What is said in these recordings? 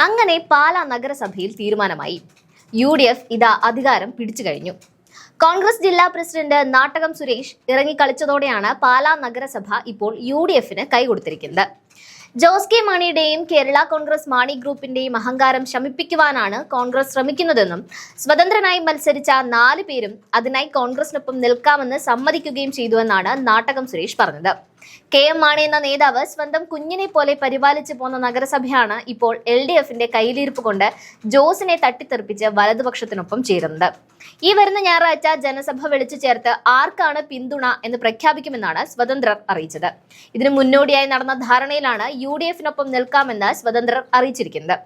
അങ്ങനെ പാലാ നഗരസഭയിൽ തീരുമാനമായി. UDF ഇതാ അധികാരം പിടിച്ചു കഴിഞ്ഞു. കോൺഗ്രസ് ജില്ലാ പ്രസിഡന്റ് നാട്ടകം സുരേഷ് ഇറങ്ങിക്കളിച്ചതോടെയാണ് പാലാ നഗരസഭ ഇപ്പോൾ UDFന് കൈകൊടുത്തിരിക്കുന്നത്. ജോസ് കെ മാണിയുടെയും കേരള കോൺഗ്രസ് മാണി ഗ്രൂപ്പിന്റെയും അഹങ്കാരം ശമിപ്പിക്കുവാനാണ് കോൺഗ്രസ് ശ്രമിക്കുന്നതെന്നും സ്വതന്ത്രനായി മത്സരിച്ച 4 പേരും അതിനായി കോൺഗ്രസിനൊപ്പം നിൽക്കാമെന്ന് സമ്മതിക്കുകയും ചെയ്തുവെന്നാണ് നാട്ടകം സുരേഷ് പറഞ്ഞത്. KM മാണി എന്ന നേതാവ് സ്വന്തം കുഞ്ഞിനെ പോലെ പരിപാലിച്ചു പോന്ന നഗരസഭയാണ് ഇപ്പോൾ LDFന്റെ കയ്യിലിരിപ്പ് കൊണ്ട് ജോസിനെ തട്ടിത്തെറിപ്പിച്ച് വലതുപക്ഷത്തിനൊപ്പം ചേരുന്നത്. ഈ വരുന്ന ഞായറാഴ്ച ജനസഭ വിളിച്ചു ചേർത്ത് ആർക്കാണ് പിന്തുണ എന്ന് പ്രഖ്യാപിക്കുമെന്നാണ് സ്വതന്ത്രർ അറിയിച്ചത്. ഇതിനു മുന്നോടിയായി നടന്ന ധാരണയിലാണ് UDFനൊപ്പം നിൽക്കാമെന്ന് സ്വതന്ത്രർ അറിയിച്ചിരിക്കുന്നത്.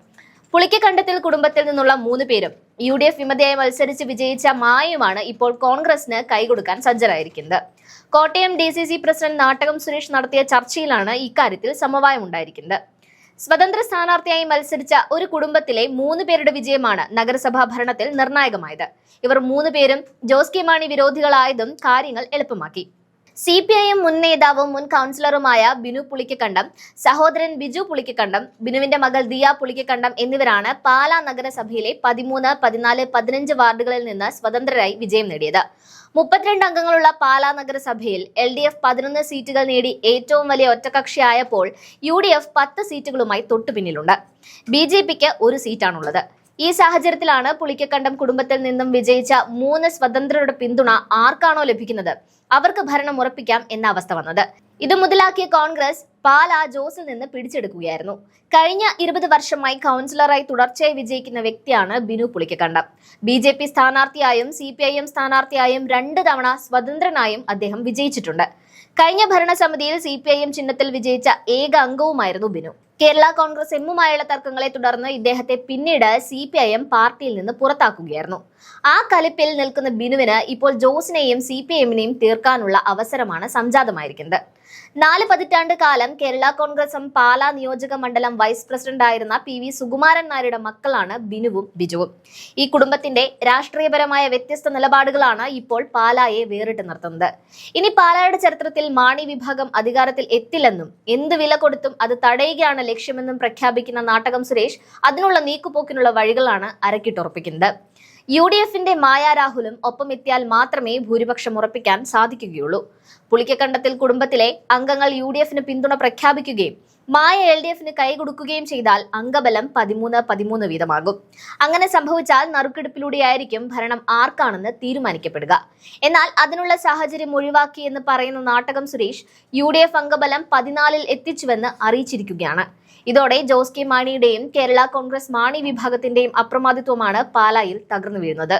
പുളിക്കക്കണ്ടത്തിൽ കുടുംബത്തിൽ നിന്നുള്ള 3 പേരും UDF വിമതയായി മത്സരിച്ച് വിജയിച്ച മായയുമാണ് ഇപ്പോൾ കോൺഗ്രസിന് കൈകൊടുക്കാൻ സജ്ജരായിരിക്കുന്നത്. കോട്ടയം DCC പ്രസിഡന്റ് നാട്ടകം സുരേഷ് നടത്തിയ ചർച്ചയിലാണ് ഇക്കാര്യത്തിൽ സമവായമുണ്ടായിരിക്കുന്നത്. സ്വതന്ത്ര സ്ഥാനാർത്ഥിയായി മത്സരിച്ച ഒരു കുടുംബത്തിലെ 3 പേരുടെ വിജയമാണ് നഗരസഭാ ഭരണത്തിൽ നിർണായകമായത്. ഇവർ 3 പേരും ജോസ് കെ മാണി വിരോധികളായതും കാര്യങ്ങൾ എളുപ്പമാക്കി. CPIM മുൻ നേതാവും മുൻ കൗൺസിലറുമായ ബിനു പുളിക്കക്കണ്ടം, സഹോദരൻ ബിജു പുളിക്കക്കണ്ടം, ബിനുവിന്റെ മകൾ ദിയ പുളിക്കക്കണ്ടം എന്നിവരാണ് പാലാ നഗരസഭയിലെ 13, 14, 15 വാർഡുകളിൽ നിന്ന് സ്വതന്ത്രരായി വിജയം നേടിയത്. 32 അംഗങ്ങളുള്ള പാലാ നഗരസഭയിൽ LDF 11 സീറ്റുകൾ നേടി ഏറ്റവും വലിയ ഒറ്റകക്ഷിയായപ്പോൾ UDF 10 സീറ്റുകളുമായി തൊട്ടുപിന്നിലുണ്ട്. BJPക്ക് 1 സീറ്റാണുള്ളത്. ഈ സാഹചര്യത്തിലാണ് പുളിക്കക്കണ്ടം കുടുംബത്തിൽ നിന്നും വിജയിച്ച 3 സ്വതന്ത്രരുടെ പിന്തുണ ആർക്കാണോ ലഭിക്കുന്നത് അവർക്ക് ഭരണം ഉറപ്പിക്കാം എന്ന അവസ്ഥ വന്നത്. ഇത് മുതലാക്കിയ കോൺഗ്രസ് പാലാ ജോസിൽ നിന്ന് പിടിച്ചെടുക്കുകയായിരുന്നു. കഴിഞ്ഞ 20 വർഷമായി കൗൺസിലറായി തുടർച്ചയായി വിജയിക്കുന്ന വ്യക്തിയാണ് ബിനു പുളിക്കക്കണ്ടം. BJP സ്ഥാനാർത്ഥിയായും CPIM സ്ഥാനാർത്ഥിയായും 2 തവണ സ്വതന്ത്രനായും അദ്ദേഹം വിജയിച്ചിട്ടുണ്ട്. കഴിഞ്ഞ ഭരണസമിതിയിൽ CPIM ചിഹ്നത്തിൽ വിജയിച്ച ഏക അംഗവുമായിരുന്നു ബിനു. കേരള കോൺഗ്രസ് എമ്മുമായുള്ള തർക്കങ്ങളെ തുടർന്ന് ഇദ്ദേഹത്തെ പിന്നീട് CPIM പാർട്ടിയിൽ നിന്ന് പുറത്താക്കുകയായിരുന്നു. ആ കലിപ്പിൽ നിൽക്കുന്ന ബിനുവിന് ഇപ്പോൾ ജോസിനെയും CPIMനെയും തീർക്കാനുള്ള അവസരമാണ് സംജാതമായിരിക്കുന്നത്. 4 പതിറ്റാണ്ട് കാലം കേരള കോൺഗ്രസ് പാലാ നിയോജക മണ്ഡലം വൈസ് പ്രസിഡന്റ് ആയിരുന്ന PV സുകുമാരൻ നായരുടെ മക്കളാണ് ബിനുവും ബിജുവും. ഈ കുടുംബത്തിന്റെ രാഷ്ട്രീയപരമായ വ്യത്യസ്ത നിലപാടുകളാണ് ഇപ്പോൾ പാലായെ വേറിട്ട് നിർത്തുന്നത്. ഇനി പാലായുടെ ചരിത്രത്തിൽ മാണി വിഭാഗം അധികാരത്തിൽ എത്തില്ലെന്നും എന്ത് വില കൊടുത്തും അത് തടയുകയാണ് ലക്ഷ്യമെന്നും പ്രഖ്യാപിക്കുന്ന നാട്ടകം സുരേഷ് അതിനുള്ള നീക്കുപോക്കിനുള്ള വഴികളാണ് അരക്കിട്ടുറപ്പിക്കുന്നത്. UDFന്റെ മായ രാഹുലും ഒപ്പം എത്തിയാൽ മാത്രമേ ഭൂരിപക്ഷം ഉറപ്പിക്കാൻ സാധിക്കുകയുള്ളൂ. പുളിക്കക്കണ്ടത്തിൽ കുടുംബത്തിലെ അംഗങ്ങൾ UDFന് പിന്തുണ പ്രഖ്യാപിക്കുകയും മായ LDFന് കൈകൊടുക്കുകയും ചെയ്താൽ അംഗബലം 13 വീതമാകും. അങ്ങനെ സംഭവിച്ചാൽ നറുക്കെടുപ്പിലൂടെയായിരിക്കും ഭരണം ആർക്കാണെന്ന് തീരുമാനിക്കപ്പെടുക. എന്നാൽ അതിനുള്ള സാഹചര്യം ഒഴിവാക്കി എന്ന് പറയുന്ന നാട്ടകം സുരേഷ് UDF അംഗബലം 14 എത്തിച്ചുവെന്ന് അറിയിച്ചിരിക്കുകയാണ്. ഇതോടെ ജോസ് കെ മാണിയുടെയും കേരള കോൺഗ്രസ് മാണി വിഭാഗത്തിന്റെയും അപ്രമാദിത്വമാണ് പാലായിൽ തകർന്നു വീഴുന്നത്.